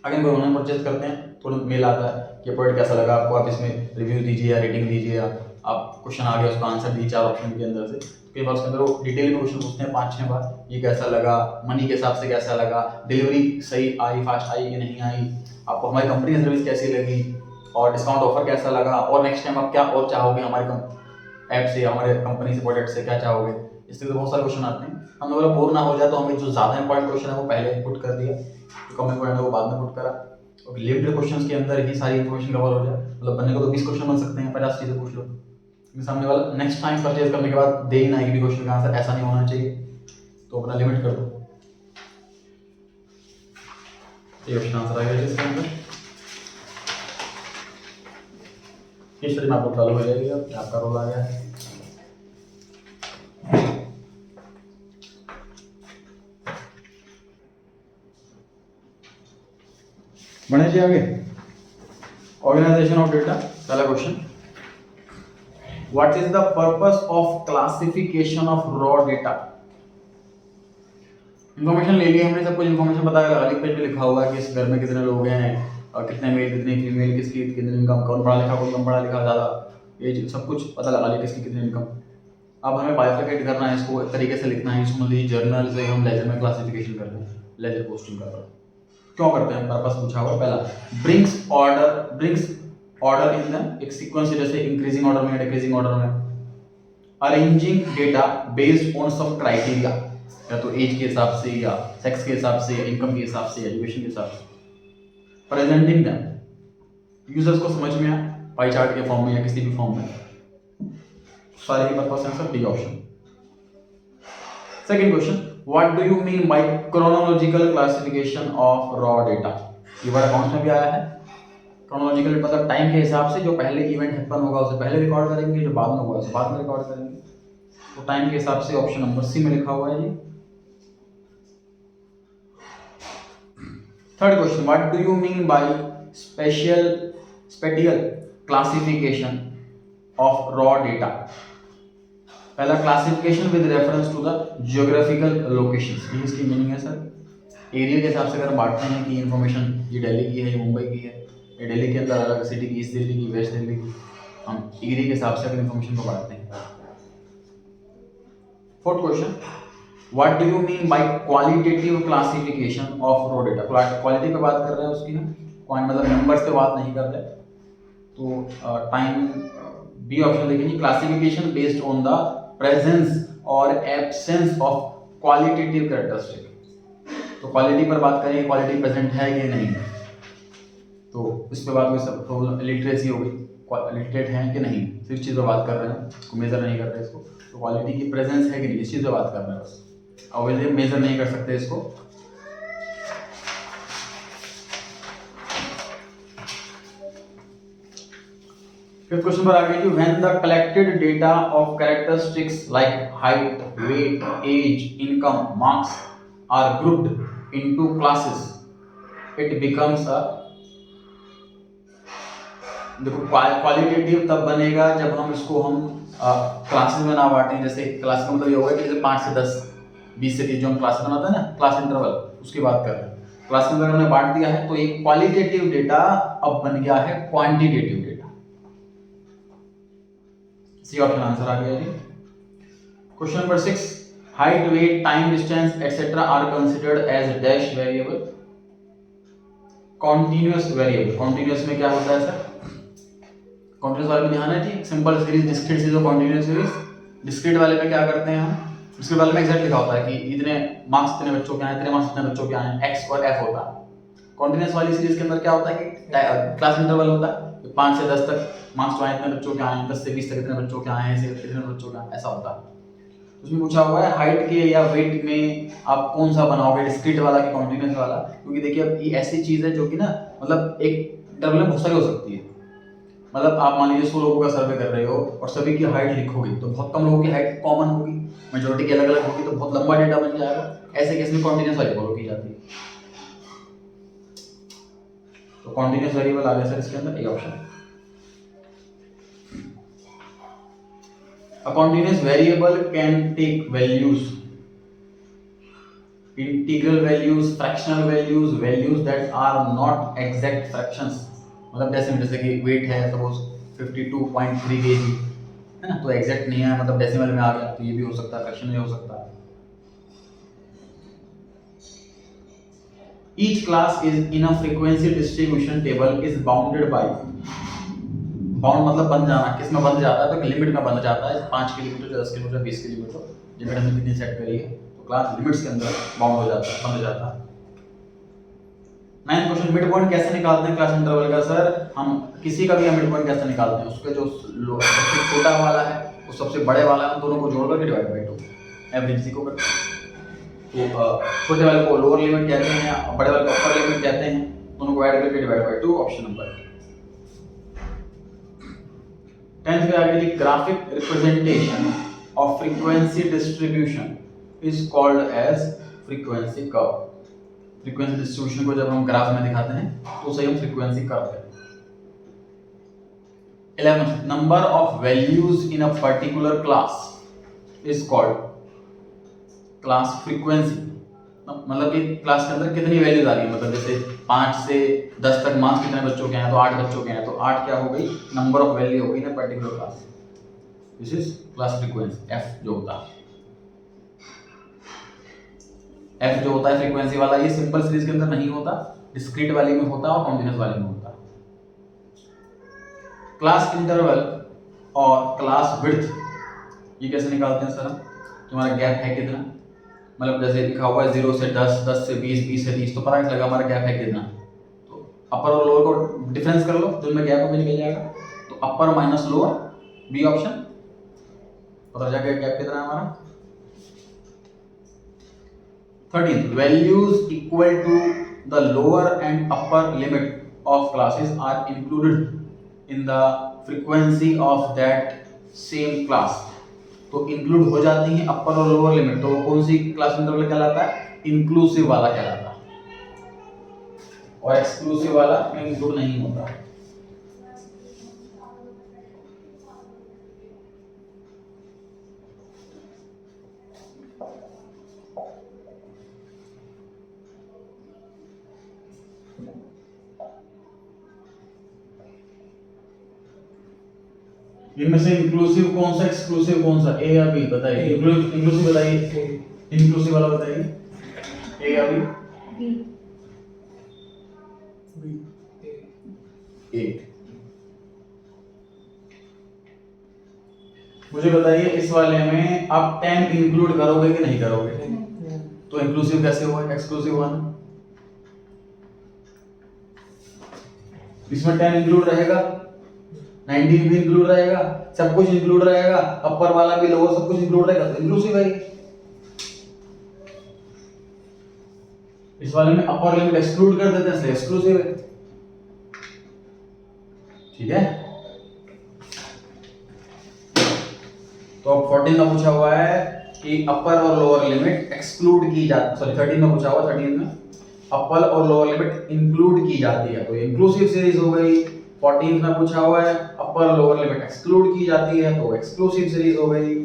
Speaker 1: अगर कोई ऑनलाइन परचेज करते हैं तुरंत मेल आता है कि प्रोडक्ट कैसा लगा आपको, आप इसमें रिव्यू दीजिए या रेटिंग दीजिए, आप क्वेश्चन आ गया उसका आंसर दीजिए 4 ऑप्शन के अंदर से। कई बार उसके अंदर वो डिटेल में क्वेश्चन पूछते हैं 5-6 बार, ये कैसा लगा, मनी के हिसाब से कैसा लगा, डिलीवरी सही आई, फास्ट आई कि नहीं आई, आपको हमारी कंपनी की सर्विस कैसी लगी, और डिस्काउंट ऑफर कैसा लगा, और नेक्स्ट टाइम आप क्या और चाहोगे हमारे ऐप से, हमारे कंपनी से, प्रोडक्ट से क्या चाहोगे। इस तरह से बहुत सारे क्वेश्चन आते हैं। हम लोग बोर ना हो जाए तो हमें जो ज़्यादा इंपॉर्टेंट क्वेश्चन है वो पहले पुट कर दिया, जो कम इंपॉर्टेंट है वो बाद में पुट करा, और लिमिटेड क्वेश्चंस के अंदर ही सारी इन्फॉर्मेशन कवर हो जाए। मतलब बनने को तो 20 क्वेश्चन बन सकते हैं, 50 चीज़ें पूछ लो, सामने वाला नेक्स्ट टाइम परचेज करने के बाद दे ही ना कि क्वेश्चन का आंसर, ऐसा नहीं होना चाहिए, तो अपना लिमिट कर दो। ये ऑप्शन आंसर आ गया इसके अंदर। हिस्ट्री में आपको चालू हो जाएगी, अब आपका रोल आ गया है। बढ़े जी आगे, ऑर्गेनाइजेशन ऑफ डेटा। पहला question, what is the purpose of classification of raw data. Information ले ली हमने, सब कुछ इन्फॉर्मेशन पता है, अगले पेज पे लिखा हुआ है कि इस घर में कितने लोग हैं और कितने मेल कितनी फीमेल, किसकी कितनी इनकम, कौन पढ़ा लिखा कौन कम पढ़ा लिखा ज़्यादा, एज सब कुछ पता लगा लिया किसकी कितनी इनकम। अब हमें बाइफरकेट करना है, इसको एक तरीके से लिखना है। इसमें मतलब जर्नल से हम लेजर में क्लासिफिकेशन कर रहे हैं, लेजर पोस्टिंग कर रहे हैं। क्यों करते हैं, पर्पस पूछा हुआ। पहला, ब्रिंग्स ऑर्डर इन द एक सीक्वेंस, जैसे इंक्रीजिंग ऑर्डर में, डिक्रीजिंग ऑर्डर में। Arranging data based on some criteria, या तो एज के हिसाब से, या सेक्स के हिसाब से, या इनकम के हिसाब से, एजुकेशन के हिसाब से। प्रेजेंटिंग दैम, यूजर्स को समझ में आए, पाई चार्ट के फॉर्म में या किसी भी फॉर्म में। सारे ही पर्पस हैं sir, D option. Second question, what do you mean bye chronological classification of raw data. ये वर्ड अकाउंट्स में भी आया है। क्रोनोलॉजिकल मतलब टाइम के हिसाब से, जो पहले इवेंट हैपन होगा उसे पहले रिकॉर्ड करेंगे, जो बाद में होगा उसे बाद में रिकॉर्ड करेंगे। तो टाइम के हिसाब से ऑप्शन नंबर सी में लिखा हुआ है ये। Third question, what do you mean by spatial classification of raw data. पहला, classification with reference to the geographical locations, ये इसकी मीनिंग है सर। एरिया के हिसाब से अगर बांटते हैं कि इन्फॉर्मेशन ये दिल्ली की है, ये मुंबई की है, ये दिल्ली के अंदर अलग सिटी की, ईस्ट दिल्ली की, वेस्ट दिल्ली की, हम एरिया के हिसाब से अगर इन्फॉर्मेशन को बांटते हैं। Fourth question, what do you mean bye qualitative classification of raw data. Quality पे बात कर रहे हैं उसकी, हम मतलब नंबर्स पे बात नहीं कर रहे। तो टाइम बी ऑप्शन देखेंगे, classification based on the presence और एब्सेंस ऑफ क्वालिटेटिव कैरेक्टरिस्टिक। तो क्वालिटी पर बात करें, क्वालिटी प्रेजेंट है कि नहीं, तो इस पे बात हुई। सब तो लिटरेसी हो गई, लिटरेट हैं कि नहीं, सिर्फ चीज़ पर बात कर रहे हैं, को मेजर नहीं कर रहे इसको। तो क्वालिटी की प्रेजेंस है कि नहीं, इस चीज़ पर बात कर रहे हैं बस। ऑब्वियसली मेजर नहीं कर सकते इसको। फिफ्थ क्वेश्चन पर आगे, when the collected data of characteristics like height, weight, age, income, marks are grouped into classes, it becomes a. देखो, क्वालिटेटिव तब बनेगा जब हम इसको क्लासेस में ना बांटें। जैसे क्लास का मतलब ये होगा कि जैसे 5 से 10, 20 से 30 जो हम क्लास बनाते हैं ना, क्लास इंटरवल, उसकी बात कर रहे हैं। क्लास के अंदर हमने बांट दिया है, तो एक क्वालिटेटिव डेटा अब बन गया है quantitative data. C option answer आ गया जी। Question number 6, height, weight, time, distance etcetera are considered as dash variable. Continuous variable, continuous में क्या होता है सर, कॉन्टिन्यूअस वाले में ध्यान है जी। सिंपल सीरीज, डिस्क्रीट सीरीज और कॉन्टिन्यूअस सीरीज। डिस्क्रीट वाले में क्या करते हैं हम, डिस्क्रीट वाले में एग्जैक्ट लिखा होता है कि इतने मार्क्स इतने बच्चों के आए, इतने मार्क्स इतने बच्चों के आए, एक्स और एफ होता है। कॉन्टिन्यूअस वाली सीरीज के अंदर क्या होता है कि क्लास इंटरवल होता है, 5 से 10 तक मार्क्स जो आए इतने बच्चों के आए, 10 से 20 तक इतने बच्चों के आए, ऐसे इतने बच्चों के आए, ऐसा होता है। उसमें पूछा हुआ है हाइट के या वेट में आप कौन सा बनाओगे, डिस्क्रीट वाला कि कॉन्टिन्यूअस वाला। क्योंकि देखिए अब ये ऐसी चीज है जो कि ना मतलब एक इंटरवल में बहुत सारी हो सकती है। मतलब आप मान लीजिए 100 लोगों का सर्वे कर रहे हो और सभी की हाइट लिखोगे, तो बहुत कम लोगों की हाइट कॉमन होगी, मेजोरिटी की अलग अलग होगी, तो बहुत लंबा डेटा बन जाएगा। ऐसे केस में कॉन्टिन्यूअस वाली फॉलो की जाती है। तो कॉन्टिन्यूअस वेरिएबल आ गया सर इसके अंदर, A option. A continuous variable can take values, integral values, fractional values, values that are not exact fractions। मतलब जैसे कि वेट है सपोज 52.3 kg है ना, तो एग्जैक्ट नहीं है, मतलब डेसिमल में आ गया, तो ये भी हो सकता है, फ्रैक्शन में हो सकता है। Each class is in a frequency distribution table is bounded by, bound मतलब बंद जाना, किस में बंद जाता है, तो लिमिट में बंद जाता है। 5 किलोमीटर, 10 किलोमीटर, 20 किलोमीटर, लिमिट हमने कितनी सेट करी है, तो क्लास लिमिट्स के अंदर बाउंड हो जाता है, बंद जाता है। 9th क्वेश्चन, मिड पॉइंट कैसे निकालते हैं क्लास इंटरवल का सर। हम किसी का भी मिड पॉइंट कैसे निकालते हैं, उसके जो सबसे छोटा वाला है वो सबसे बड़े वाला है, उन दोनों को जोड़ करके डिवाइड बाय 2, एवरेज इसी को करते हैं। तो छोटे वाले को लोअर लिमिट कहते हैं, बड़े वाले को अपर लिमिट कहते हैं, दोनों को ऐड करके divide by 2, option number. 10th पे आगे graphic representation of frequency distribution is called as frequency curve. Frequency distribution को जब हम ग्राफ में दिखाते हैं तो उसे हम फ्रीक्वेंसी कर्व कहते हैं। 11th, number of values in a particular class is called class frequency. मतलब कि क्लास के अंदर कितनी वैल्यूज आ रही है, मतलब जैसे 5 से 10 तक मार्क्स कितने बच्चों के हैं, तो 8 बच्चों के हैं, तो 8 क्या हो गई, नंबर ऑफ वैल्यू हो गई ना particular class. This is class frequency F जो होता है। एफ जो होता है फ्रीक्वेंसी वाला, ये सिंपल सीरीज के अंदर नहीं होता, डिस्क्रीट वाली में होता है और कॉन्टिन्यूअस वाली में होता है। क्लास इंटरवल और क्लास विड्थ ये कैसे निकालते हैं सर हम? तुम्हारा गैप है कितना, मतलब जैसे लिखा हुआ है 0 से 10, 10 से 20, 20 से 30, तो पता नहीं लगा हमारा गैप है कितना, तो अपर और लोअर को डिफरेंस कर लो तो इनमें गैप हमें निकल जाएगा, तो upper minus lower B option, पता जाएगा गैप कितना है हमारा। 13th, values equal to the lower and upper limit of classes are included in the frequency of that same class। तो इंक्लूड हो जाती हैं अपर और लोअर लिमिट, तो वो कौन सी क्लास इंटरवल कहलाता है, इंक्लूसिव वाला कहलाता है, और एक्सक्लूसिव वाला में इंक्लूड नहीं होता। इनमें से इंक्लूसिव कौन सा, एक्सक्लूसिव कौन सा, ए या बी बताइए। इंक्लूसिव बताइए, इंक्लूसिव वाला बताइए, ए या बी? ए। मुझे बताइए इस वाले में आप 10 इंक्लूड करोगे कि नहीं करोगे? तो इंक्लूसिव कैसे हुआ, एक्सक्लूसिव हुआ ना? इसमें 10 इंक्लूड रहेगा, 19 भी इंक्लूड रहेगा, सब कुछ इंक्लूड रहेगा, अपर वाला भी लोअर सब कुछ इंक्लूड रहेगा, तो इंक्लूसिव है। इस वाले में अपर लिमिट एक्सक्लूड कर देते हैं इसलिए एक्सक्लूसिव है, ठीक है। तो अब 14 में पूछा हुआ है कि अपर और लोअर लिमिट एक्सक्लूड की जाती, सॉरी 13 में पूछा हुआ, 13 में अपर और लोअर लिमिट इंक्लूड की जाती है, तो इंक्लूसिव सीरीज हो गई। 14 में पूछा हुआ है अपर लोअर लिमिट एक्सक्लूड की जाती है, तो एक्सक्लूसिव सीरीज हो गई।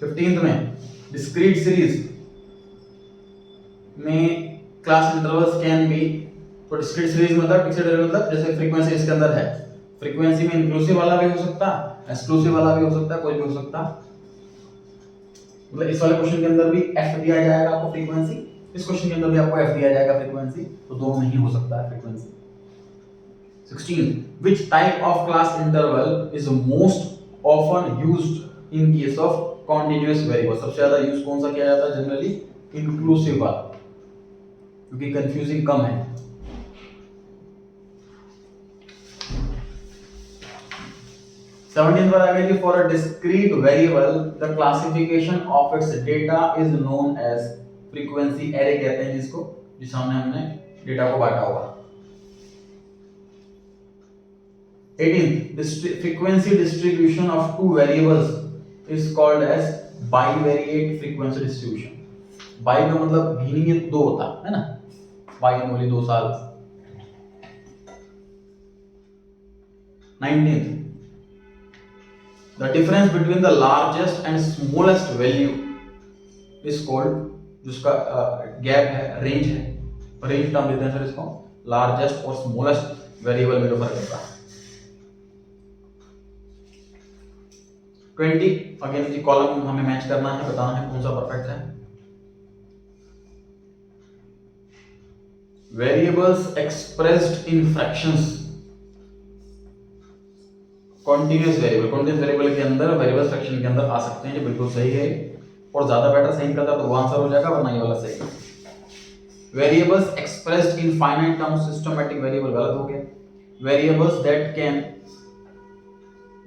Speaker 1: 15 में डिस्क्रीट सीरीज में क्लास इंटरवल्स कैन बी, तो डिस्क्रीट सीरीज मतलब जैसे फ्रीक्वेंसी इसके अंदर है, फ्रीक्वेंसी में इंक्लूसिव वाला भी हो सकता है, एक्सक्लूसिव वाला भी हो सकता है, कोई भी हो सकता है। मतलब इस वाले क्वेश्चन के अंदर भी एफ दिया जाएगा आपको फ्रीक्वेंसी, इस क्वेश्चन के अंदर भी आपको एफ दिया जाएगा फ्रीक्वेंसी, तो दोनों नहीं हो सकता है frequency. 16, which type of class interval is most often used in case of continuous variable? सबसे ज्यादा यूज कौन सा किया जाता है जनरली? इंक्लूसिव वाला, क्योंकि कंफ्यूजिंग कम है। पर आ गया, for a discrete variable the classification of its data is known as frequency array कहते हैं जिसको, जिस सामने हमने डेटा को बांटा हुआ। 18, frequency distribution of two variables is called as bivariate frequency distribution। By का मतलब मीनिंग ये दो होता है ना, बाई बोली 2 साल। 19, the difference between the largest and smallest value is called, जिसका गैप है, रेंज है, रेंज टर्म देते हैं सर इसको, लार्जेस्ट और स्मॉलेस्ट वेरिएबल में जो फर्क होता है। 20, अगेन जी कॉलम हमें मैच करना है, बताना है कौन सा परफेक्ट है। Variables expressed in fractions, continuous variable के अंदर वेरिएबल फ्रैक्शन के अंदर आ सकते हैं, ये बिल्कुल सही है, और ज्यादा बेटर सही करता तो वो आंसर हो जाएगा, वरना ये वाला सही है। Variables expressed in finite terms systematic variable गलत हो गया। Variables that can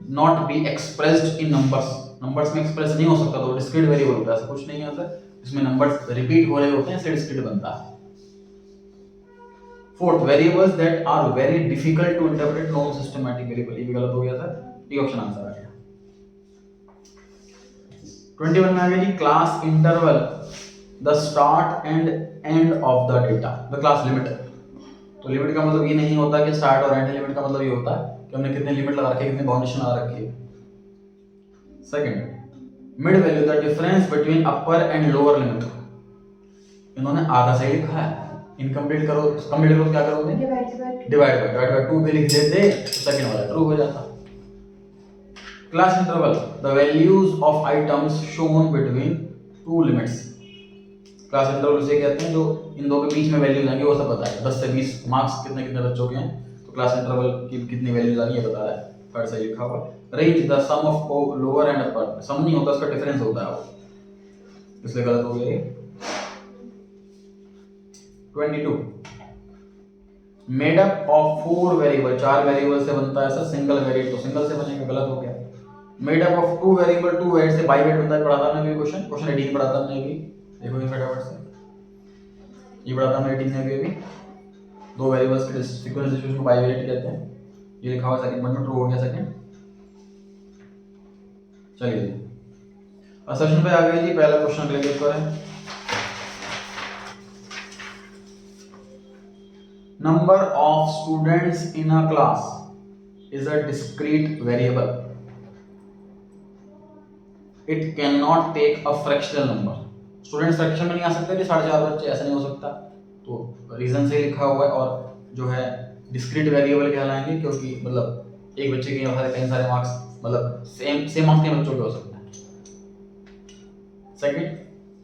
Speaker 1: not be expressed in numbers में एक्सप्रेस नहीं हो सकता, तो डिस्क्रीट वेरिएबल होता है, ऐसा कुछ नहीं है सर, इसमें नंबर्स रिपीट हो रहे होते हैं इसलिए डिस्क्रीट बनता है। 4th, variables that are very difficult to interpret non systematic variable, ये भी गलत हो गया सर, डी ऑप्शन आंसर आ गया। 21 में आ गया जी class interval the start end end of the data, the class limit. तो लिमिट का मतलब ये नहीं होता कि स्टार्ट और एंड, लिमिट का मतलब ये होता है कि हमने कितने लिमिट लगा रखी है, कितने बाउंडेशन लगा रखी है। Second, mid value the difference between upper and lower limit, इन्होंने आधा सही लिखा है, इनकम्प्लीट करो, कंप्लीट करो, क्या करोगे, डिवाइड बाय 2 भी लिख देते तो सेकंड वाला ट्रू हो जाता। Class interval the values of items shown between two limits, class interval उसे कहते हैं जो इन दो के बीच में वैल्यूज आएंगे वो सब बताएगा। 10 से 20 मार्क्स कितने कितने बच्चों के हैं, तो क्लास इंटरवल की कितनी वैल्यूज आ रही है बता रहा है, थर्ड सही लिखा हुआ। Range the sum of lower and upper, sum नहीं होता, उसका डिफरेंस होता है वो, इसलिए गलत हो गया। 22 made up of 4 variable, 4 variable से बनता है ऐसा, सिंगल वेरिएबल तो सिंगल से बनेगा, गलत हो गया। मेड अप ऑफ 2 वेरिएबल 2 वेट से बाई वेट बनता है, पढ़ाता हमने भी क्वेश्चन 18 पढ़ाता हमने भी, देखो ये फटाफट से ये पढ़ाता हमने 18 में भी, दो वेरिएबल्स के सीक्वेंस डिस्ट्रीब्यूशन को बाई वेट कहते हैं, ये लिखा हुआ सेकंड पॉइंट में ट्रू हो गया सेकंड। चलिए असर्शन पे आ गए जी, पहला क्वेश्चन क्लियर करें। Number of students in a class is a discrete variable. It cannot take a fractional number. Students fraction में नहीं आ सकते, 4.5 बच्चे, ऐसा नहीं हो सकता, तो रीजन से लिखा हुआ है। और जो है डिस्क्रीट वेरिएबल कहलाएंगे क्योंकि मतलब एक बच्चे के कई सारे मार्क्स, मतलब सेम मार्क्स के बच्चों के हो सकते हैं। Second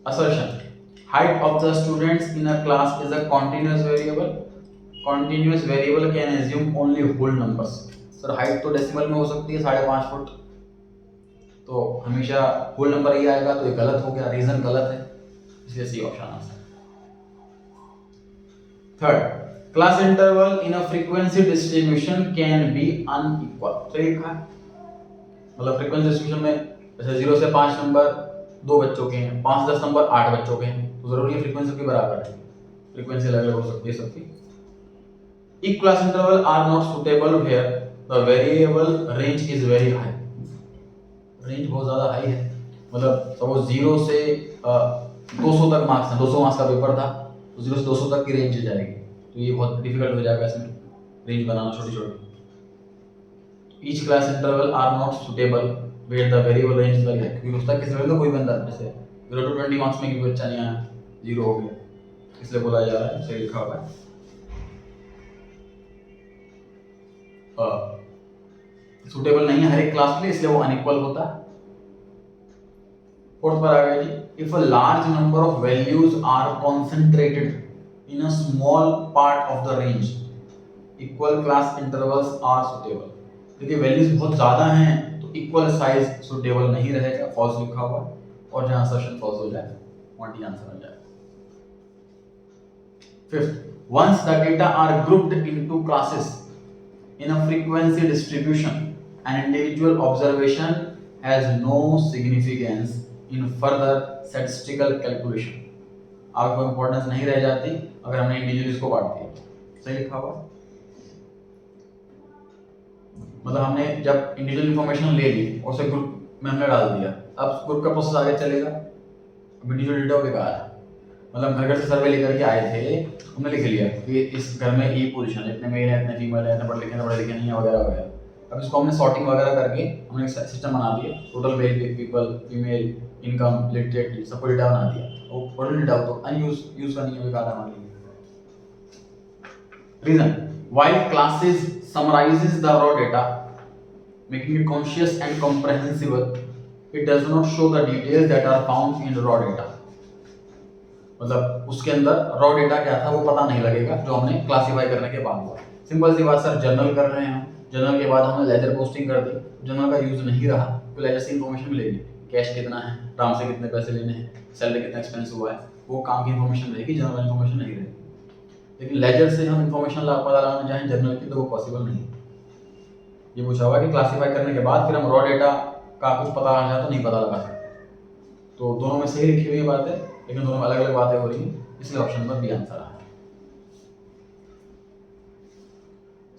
Speaker 1: assertion, height of the students in a class is a continuous variable. Continuous variable can assume only whole numbers. Sir height तो डेसिमल में हो सकती है 5.5 फुट, तो हमेशा होल नंबर ही आएगा, तो ये गलत हो गया, रीजन गलत है, इसलिए C option answer. Third, class interval in a frequency distribution can be unequal. सही लिखा है, मतलब फ्रीक्वेंसी डिस्ट्रीब्यूशन में जैसे 0 से 5 नंबर 2 बच्चों के हैं, 5 से 10 नंबर 8 बच्चों के हैं, तो जरूरी है फ्रीक्वेंसी के बराबर है, फ्रीक्वेंसी अलग अलग हो सकती है सबकी। If class interval are not suitable where the variable range is very high, range बहुत ज़्यादा हाई है, मतलब सपोज 0 से 200 तक मार्क्स है, 200 मार्क्स का पेपर था, तो 0 से 200 तक की रेंज जाएगी, तो ये बहुत डिफिकल्ट हो जाएगा इसमें रेंज बनाना छोटी छोटी। Each class interval are not suitable where the variable range is very high, क्योंकि उस तक किस लेवल का कोई बंदा जैसे 0 to 20 मार्क्स में कोई बच्चा नहीं आया, 0 हो गया, इसलिए बोला जा रहा है, सही लिखा हुआ है। सुटेबल नहीं है हर एक क्लास के लिए, इसलिए वो अनइक्वल होता है। फोर्थ पर आ गया जी, if a large number of values are concentrated in a small part of the range, equal class intervals are suitable. देखिए वैल्यूज बहुत ज्यादा हैं तो इक्वल साइज सुटेबल नहीं रहेगा, फॉल्स लिखा हुआ, और जहां असर्शन फॉल्स हो जाए वहां डी आंसर हो जाएगा। Fifth, once the data are grouped into classes in a frequency distribution, an individual observation has no significance in further statistical calculation. आपको इंपॉर्टेंस नहीं रह जाती अगर हमने इंडिविजुअल्स को बांट दिया, सही लिखा हुआ, मतलब हमने जब इंडिविजुअल इंफॉर्मेशन ले ली और उसे ग्रुप में हमने डाल दिया, अब ग्रुप का प्रोसेस आगे चलेगा, अब इंडिविजुअल डेटा बेकार है। मतलब घर से सर्वे लेकर के आए थे, हमने लिख लिया कि इस घर में ये पोजीशन है, इतने मेल है, इतने फीमेल है, इतने पढ़े लिखे नहीं है, वगैरह वगैरह। अब इसको हमने सॉर्टिंग वगैरह करके हमने एक सिस्टम बना दिया, total male people, female, income, literate, सब डेटा बना दिया। वो टोटल डेटा तो यूज करनी है, बेकार हमारे लिए। Reason, while classes summarises the raw data making it conscious and comprehensible, it does not show the details that are found in raw data. मतलब उसके अंदर रॉ डेटा क्या था वो पता नहीं लगेगा जो हमने क्लासिफाई करने के बाद हुआ। सिंपल सी बात सर, जर्नल कर रहे हैं हम, जर्नल के बाद हमने लेजर पोस्टिंग कर दी, जर्नल का यूज नहीं रहा तो लेजर से इंफॉर्मेशन मिलेगी, कैश कितना है, राम से कितने पैसे लेने हैं, सैलरी कितना एक्सपेंस हुआ है, वो काम की इंफॉर्मेशन रहेगी, जर्नल इंफॉर्मेशन नहीं रहेगी। लेकिन लेजर से हम इंफॉर्मेशन पता लगाना चाहें जर्नल की तो वो पॉसिबल नहीं। ये पूछा हुआ कि क्लासिफाई करने के बाद फिर हम रॉ डेटा का कुछ पता लगाना चाहें तो नहीं पता लगा सकते। तो दोनों में सही लिखी हुई बात है, लेकिन दोनों में अलग अलग बातें हो रही हैं, इसलिए ऑप्शन नंबर बी आंसर है।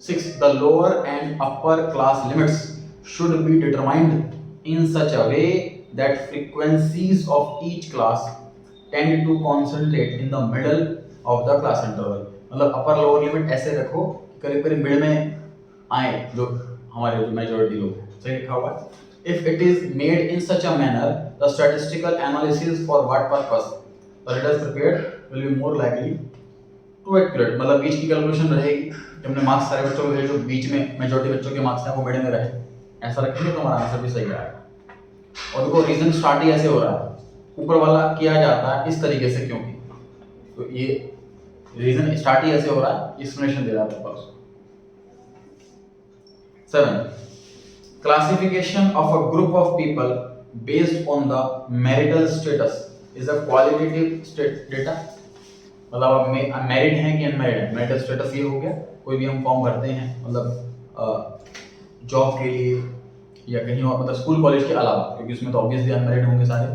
Speaker 1: 6. The lower and upper class limits should be determined in such a way that frequencies of each class tend to concentrate in the middle of the class interval. मतलब upper lower limit ऐसे रखो करीब करीब mid में आए जो हमारे जो मेजॉरिटी लोग, सही लिखा हुआ है। if it is made in such a manner, the statistical analysis for what purpose the data is prepared will be more likely to accurate. मतलब बीच की कैलकुलेशन रहेगी कि हमने मार्क्स सारे बच्चों को दिए जो बीच में मेजॉरिटी बच्चों के मार्क्स हैं वो मिडल में रहे, ऐसा रखेंगे तो हमारा आंसर भी सही आएगा। और देखो रीजन स्टार्ट ही ऐसे हो रहा है, ऊपर वाला किया जाता है इस तरीके से, क्योंकि तो ये रीजन स्टार्ट ही ऐसे हो रहा है, एक्सप्लेनेशन दे रहा है ऊपर। 7 classification of a group of people based on the marital status is a qualitative data। मतलब आप मैरिड हैं कि अनमैरिड हैं, मैरिटल स्टेटस ये हो गया। कोई भी हम फॉर्म भरते हैं मतलब जॉब के लिए या कहीं और, मतलब स्कूल कॉलेज के अलावा, क्योंकि उसमें तो ऑब्वियसली अनमैरिड होंगे सारे,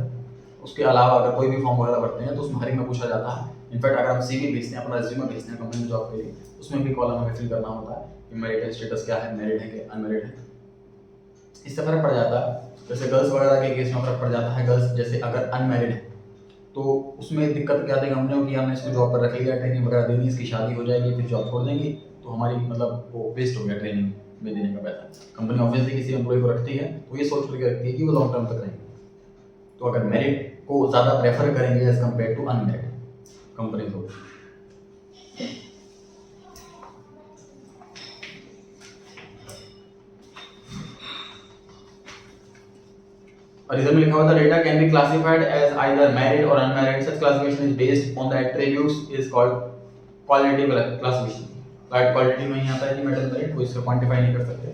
Speaker 1: उसके अलावा अगर कोई भी फॉर्म वगैरह भरते हैं तो उसमें हर एक में पूछा जाता है। इनफैक्ट अगर हम सीवी भेजते हैं, अपना रिज्यूमे भेजते हैं कंपनी में जॉब के लिए, उसमें भी कॉलम हमें फिल करना होता है कि मैरिटल स्टेटस क्या है, मैरिड है कि अनमैरिड है। इससे फर्क पड़ जाता है। जैसे गर्ल्स वगैरह के केस में फर्क पड़ जाता है। गर्ल्स जैसे अगर अनमैरिड है तो उसमें दिक्कत क्या आती है कंपनियों की, हमने इसको जॉब पर रख लिया, ट्रेनिंग वगैरह देनी, इसकी शादी हो जाएगी, फिर जॉब छोड़ देंगी, तो हमारी मतलब वो वेस्ट हो गया ट्रेनिंग में देने का पैसा। कंपनी ऑब्वियसली किसी एम्प्लॉय को रखती है तो ये सोच करके रखती है कि वो लॉन्ग टर्म तक रहेंगे, तो अगर मैरिड को ज़्यादा प्रेफर करेंगे एज कम्पेयर टू अनमैरिड कंपनी को। और इधर में लिखा हुआ था data can be classified as either married और unmarried, such classification is based on the attributes is called qualitative classification. Quality में ही आता है कि मैरिड मैरिड, कोई इसको क्वांटिफाई नहीं कर सकते।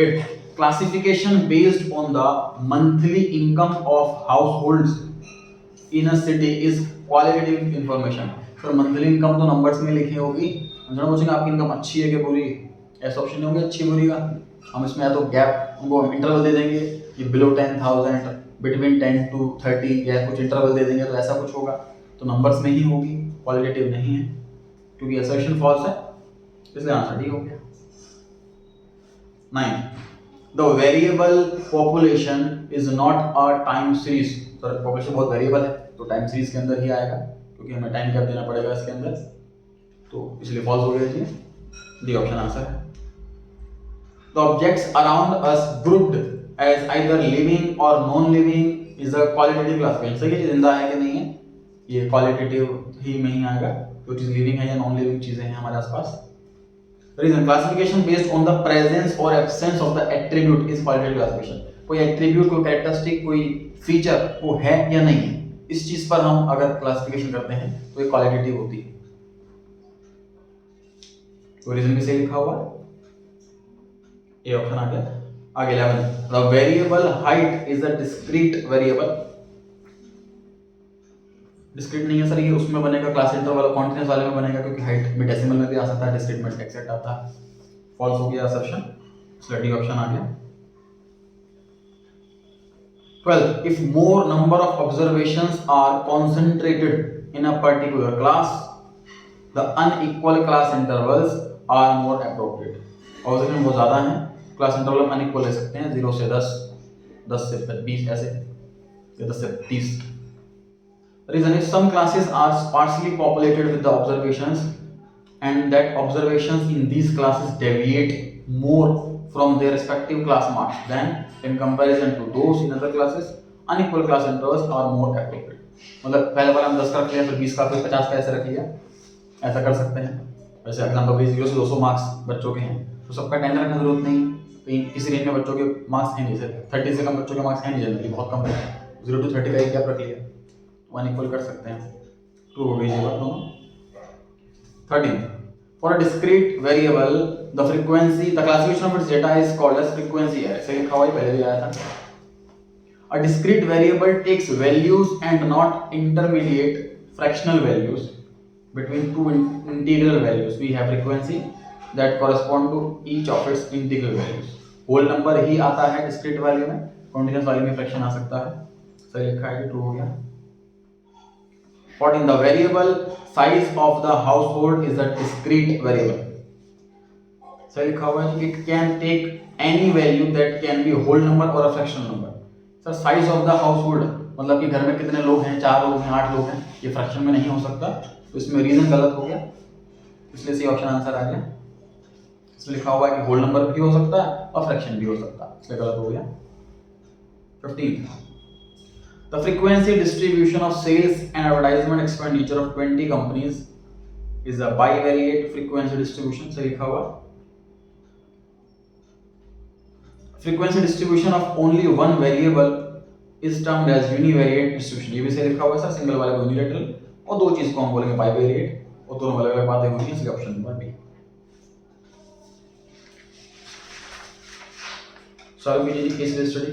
Speaker 1: 8 classification based on the monthly income of households in a city is qualitative information. Sir monthly income तो नंबर्स में लिखी होगी, जरा पूछेंगे आपकी इनकम अच्छी है कि बुरी, ऐसा ऑप्शन नहीं होंगे अच्छी बुरी का, हम इसमें या तो गैप उनको इंटरवल दे देंगे कि बिलो 10,000, बिटवीन 10 to 30 या कुछ इंटरवल दे देंगे, तो ऐसा कुछ होगा, तो नंबर्स में ही होगी, क्वालिटेटिव नहीं है, क्योंकि असर्शन फॉल्स है, इसलिए आंसर डी हो गया। 9 the variable population is not a time series. Sir population बहुत वेरिएबल है तो टाइम सीरीज के अंदर ही आएगा, क्योंकि हमें टाइम कैप देना पड़ेगा इसके अंदर, तो इसलिए फॉल्स हो गया जी, डी ऑप्शन आंसर है। The objects around us grouped as either living or non-living is a qualitative classification। सही है, जिंदा है कि नहीं है, ये क्वालिटेटिव ही में ही आएगा, जो चीज लिविंग है या नॉन लिविंग चीजें हैं हमारे आसपास। Reason classification based on the presence और absence of the attribute is qualitative classification. कोई एट्रीब्यूट, कोई कैरेक्टरिस्टिक, कोई फीचर वो है या नहीं है, इस चीज पर हम अगर क्लासिफिकेशन करते हैं तो ये क्वालिटेटिव होती है। तो रीजन भी सही लिखा हुआ है, ये ऑप्शन आ गया। आगे 11 the variable height is a discrete variable. Discrete नहीं है सर, ये उसमें बनेगा क्लास इंटरवल कॉन्टिन्यूअस वाले में बनेगा, क्योंकि हाइट में डेसिमल में भी आ सकता है, डिस्क्रीट में एक्सेप्ट आता है। फॉल्स हो गया असर्शन, इसलिए डी ऑप्शन आ गया। 12 if more number of observations are concentrated in a particular class the unequal class intervals are more appropriate. Observation बहुत ज्यादा है, क्लास इंटरवल हम अनइक्वल ले सकते हैं, 0 से 10, 10 से 20 ऐसे, या 10 से 30। Reason is some classes are sparsely populated with the observations and that observations in these classes deviate more from their respective class marks than in comparison to those in other classes. Unequal class intervals are more appropriate। मतलब पहले बार हम 10 का रख लिया, फिर 20 का, फिर 50 का ऐसे रख लिया, ऐसा कर सकते हैं। वैसे एग्जाम्पल 0 से 200 मार्क्स बच्चों के हैं तो सबका 10 रखने की जरूरत नहीं, कहीं किसी रेंज में बच्चों के मार्क्स हैं नहीं, सर 30 से कम बच्चों के मार्क्स हैं नहीं, जनरली बहुत कम है, 0 to 30 का एक गैप रख लिया, वन इक्वल कर सकते हैं, ट्रू हो गई ये बात दोनों। 13 for a discrete variable the frequency the classification of its data is called as frequency है, ऐसे लिखा हुआ है, पहले भी आया था। A discrete variable takes values and not intermediate fractional values between two integral values we have frequency that correspond to each of its integral values। Whole number ही आता है डिस्क्रीट वैल्यू में, कॉन्टिन्यूअस वैल्यू में fraction आ सकता है, सही लिखा है, ट्रू हो गया। 14 the variable size of the household is a discrete variable। सही लिखा हुआ है, it can take any value that can be whole number or a fractional number। Sir size of the household मतलब कि घर में कितने लोग हैं, 4 लोग हैं, 8 लोग हैं, ये फ्रैक्शन में नहीं हो सकता, तो इसमें रीजन गलत हो गया, इसलिए सी ऑप्शन आंसर आ गया। इसमें लिखा हुआ है कि होल नंबर भी हो सकता है और फ्रैक्शन भी हो सकता है, इसलिए गलत हो गया। 15th. The frequency distribution of sales and advertisement expenditure of 20 companies is a bivariate frequency distribution से लिखा हुआ. Frequency distribution of only one variable is termed as univariate distribution. ये भी से लिखा हुआ है सर, सिंगल वाले को यूनिलैटरल और दो चीज को हम बोलेंगे बाइवेरिएट और दोनों अलग अलग बातें होंगी, इसलिए ऑप्शन नंबर बी. सॉल्व कीजिए केस स्टडी.